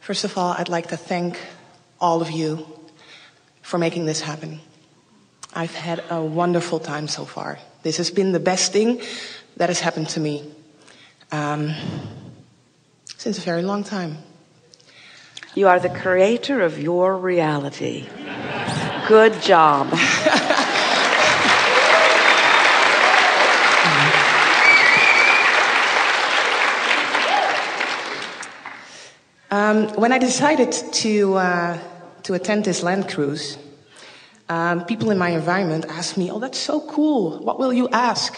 First of all, I'd like to thank all of you for making this happen. I've had a wonderful time so far. This has been the best thing that has happened to me since a very long time. You are the creator of your reality. Good job. When I decided to attend this land cruise, people in my environment asked me, "Oh, that's so cool. What will you ask?"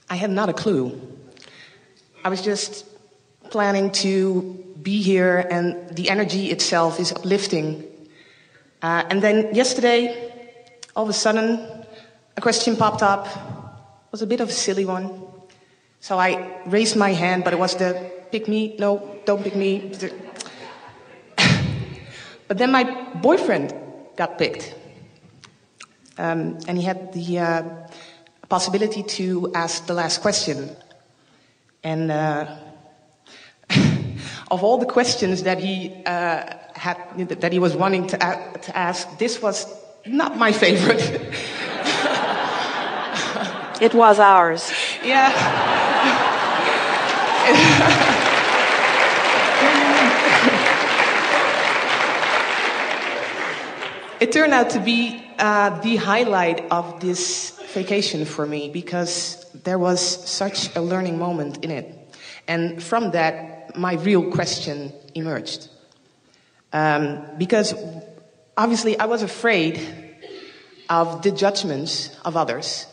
I had not a clue. I was just planning to be here, and the energy itself is uplifting. And then yesterday, all of a sudden, a question popped up. It was a bit of a silly one. So I raised my hand, but it was the pick me, no, don't pick me. But then my boyfriend got picked. And he had the possibility to ask the last question. And of all the questions that he that he was wanting to ask, this was not my favorite. It was ours. Yeah. It turned out to be the highlight of this vacation for me, because there was such a learning moment in it. And from that, my real question emerged. Because obviously I was afraid of the judgments of others.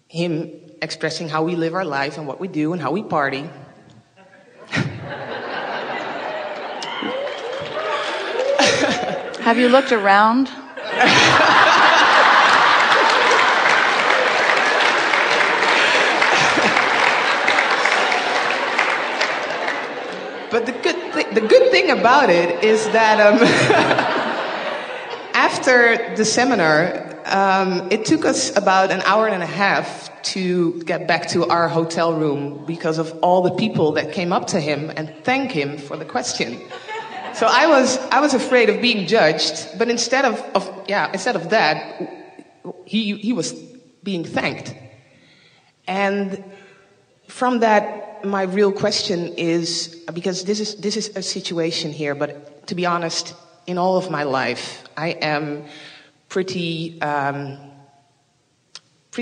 Him expressing how we live our life and what we do and how we party. Have you looked around? But the good thing about it is that after the seminar, it took us about an hour and a half to get back to our hotel room because of all the people that came up to him and thanked him for the question. So I was afraid of being judged, but instead of that, he was being thanked. And from that, my real question is, because this is a situation here, but to be honest, in all of my life, I am pretty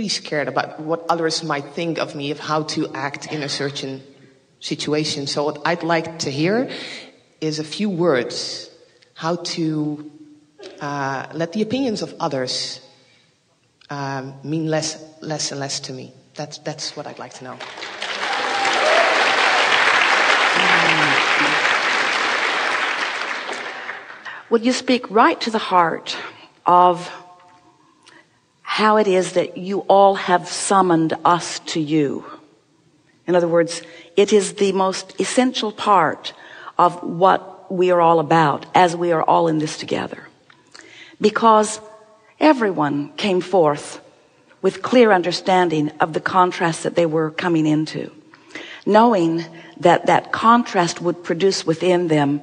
scared about what others might think of me, of how to act in a certain situation. So what I'd like to hear is a few words, how to let the opinions of others mean less and less to me. That's what I'd like to know. Would you speak right to the heart of how it is that you all have summoned us to you? In other words, it is the most essential part of what we are all about as we are all in this together. Because everyone came forth with clear understanding of the contrast that they were coming into, knowing that that contrast would produce within them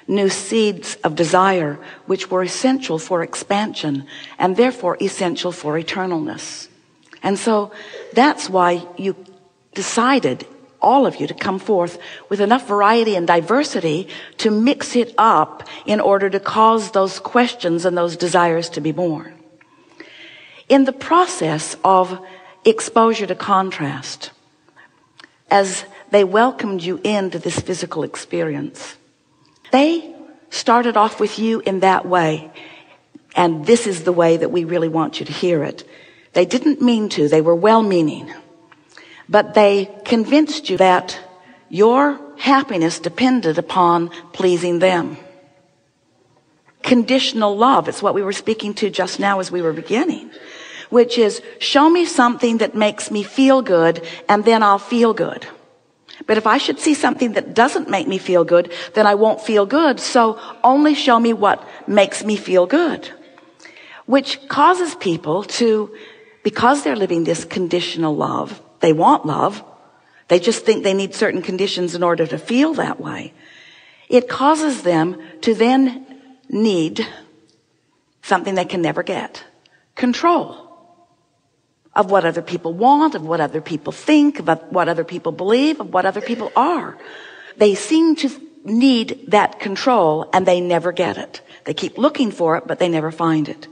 new seeds of desire which were essential for expansion and therefore essential for eternalness. And so that's why you decided, all of you, to come forth with enough variety and diversity to mix it up in order to cause those questions and those desires to be born. In the process of exposure to contrast, as they welcomed you into this physical experience, they started off with you in that way. And this is the way that we really want you to hear it. They didn't mean to. They were well-meaning. But they convinced you that your happiness depended upon pleasing them. Conditional love, it's what we were speaking to just now as we were beginning, which is, show me something that makes me feel good, and then I'll feel good. But if I should see something that doesn't make me feel good, then I won't feel good. So only show me what makes me feel good. Which causes people to, because they're living this conditional love, they want love, they just think they need certain conditions in order to feel that way. it causes them to then need something they can never get. Control of what other people want, of what other people think, of what other people believe, of what other people are. They seem to need that control and they never get it. They keep looking for it, but they never find it.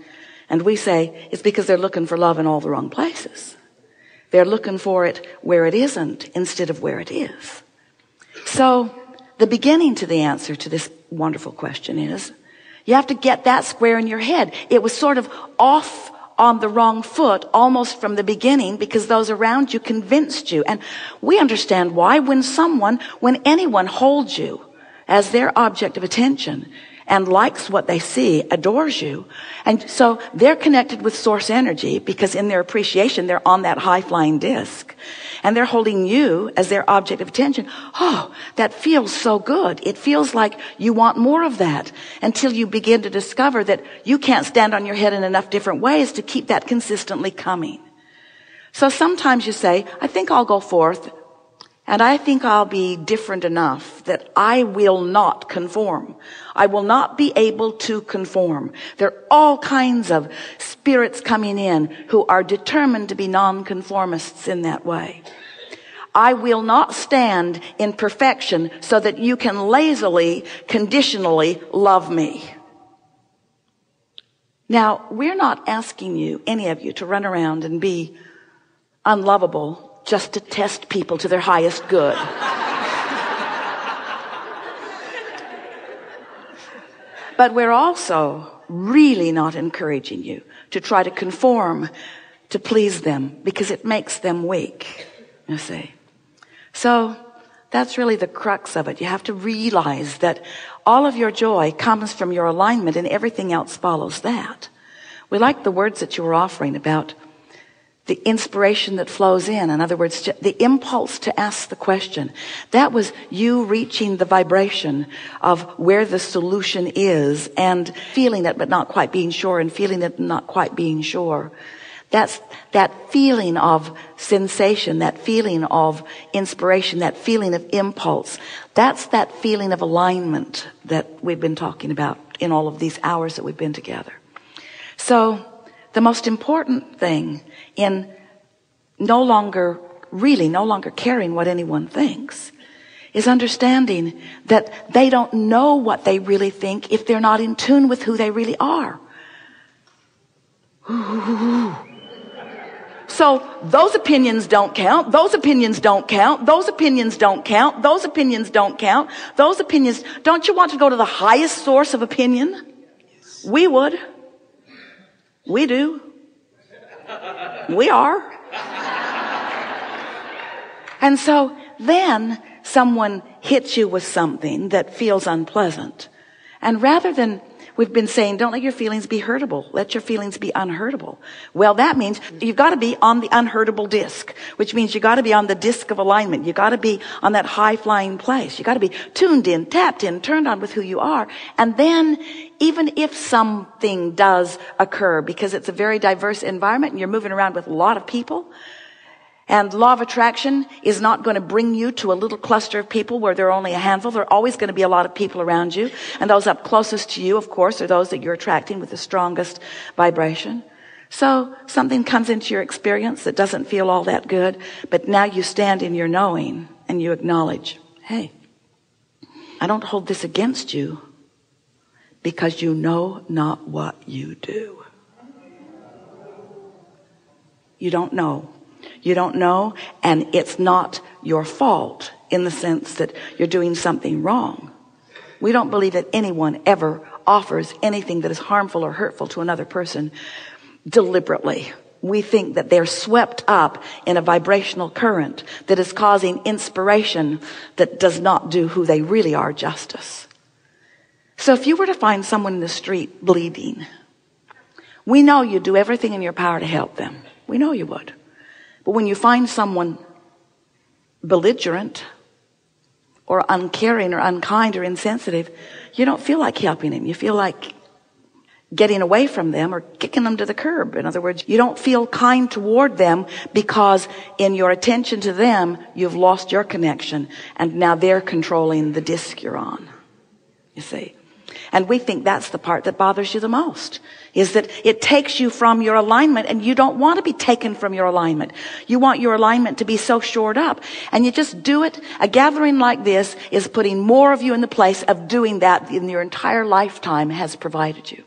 And we say it's because they're looking for love in all the wrong places. They're looking for it where it isn't instead of where it is. So the beginning to the answer to this wonderful question is, you have to get that square in your head. It was sort of off on the wrong foot almost from the beginning because those around you convinced you. And we understand why. When anyone holds you as their object of attention and likes what they see, adores you, and so they're connected with source energy because in their appreciation they're on that high-flying disc and they're holding you as their object of attention. Oh, that feels so good. It feels like you want more of that until you begin to discover that you can't stand on your head in enough different ways to keep that consistently coming. So sometimes you say, I think I'll go forth and I think I'll be different enough that I will not conform. I will not be able to conform. There are all kinds of spirits coming in who are determined to be nonconformists in that way. I will not stand in perfection so that you can lazily, conditionally love me. Now, we're not asking you, any of you, to run around and be unlovable just to test people to their highest good. But we're also really not encouraging you to try to conform to please them because it makes them weak, you see. So that's really the crux of it. You have to realize that all of your joy comes from your alignment and everything else follows that. We like the words that you were offering about the inspiration that flows in other words, the impulse to ask the question. That was you reaching the vibration of where the solution is and feeling it but not quite being sure and feeling it and not quite being sure. That's that feeling of sensation, that feeling of inspiration, that feeling of impulse. That's that feeling of alignment that we've been talking about in all of these hours that we've been together. So the most important thing in no longer caring what anyone thinks is understanding that they don't know what they really think if they're not in tune with who they really are. So those opinions don't count. Those opinions don't count. Those opinions don't count. Those opinions don't count. Those opinions. Don't you want to go to the highest source of opinion? We would. We do. We are. And so then someone hits you with something that feels unpleasant. And rather than, we've been saying, don't let your feelings be hurtable. Let your feelings be un-hurtable. Well, that means you've got to be on the un-hurtable disc, which means you've got to be on the disc of alignment. You've got to be on that high-flying place. You've got to be tuned in, tapped in, turned on with who you are. And then even if something does occur, because it's a very diverse environment and you're moving around with a lot of people, and law of attraction is not going to bring you to a little cluster of people where there are only a handful. There are always going to be a lot of people around you. And those up closest to you, of course, are those that you're attracting with the strongest vibration. So something comes into your experience that doesn't feel all that good, but now you stand in your knowing and you acknowledge, hey, I don't hold this against you because you know not what you do. You don't know. You don't know, and it's not your fault in the sense that you're doing something wrong. We don't believe that anyone ever offers anything that is harmful or hurtful to another person deliberately. We think that they're swept up in a vibrational current that is causing inspiration that does not do who they really are justice. So if you were to find someone in the street bleeding, we know you'd do everything in your power to help them. We know you would. But when you find someone belligerent or uncaring or unkind or insensitive, you don't feel like helping him. You feel like getting away from them or kicking them to the curb. In other words, you don't feel kind toward them because in your attention to them, you've lost your connection and now they're controlling the disc you're on. you see. And we think that's the part that bothers you the most, is that it takes you from your alignment, and you don't want to be taken from your alignment. You want your alignment to be so shored up, and you just do it. A gathering like this is putting more of you in the place of doing that than your entire lifetime has provided you.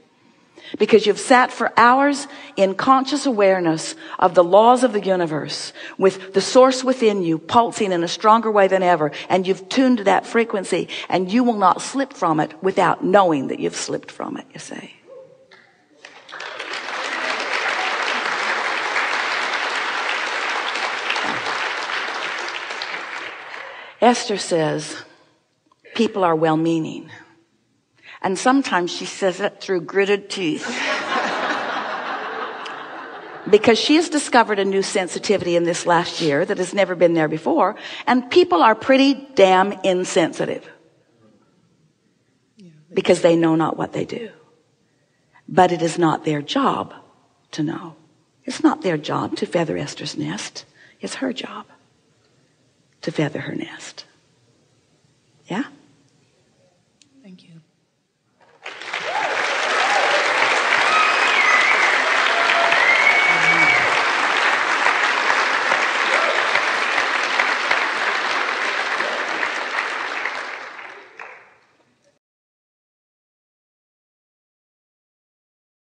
Because you've sat for hours in conscious awareness of the laws of the universe, with the source within you pulsing in a stronger way than ever, and you've tuned to that frequency, and you will not slip from it without knowing that you've slipped from it, you see. Esther says people are well-meaning. And sometimes she says it through gritted teeth. Because she has discovered a new sensitivity in this last year that has never been there before. And people are pretty damn insensitive. Because they know not what they do. But it is not their job to know. It's not their job to feather Esther's nest. It's her job to feather her nest.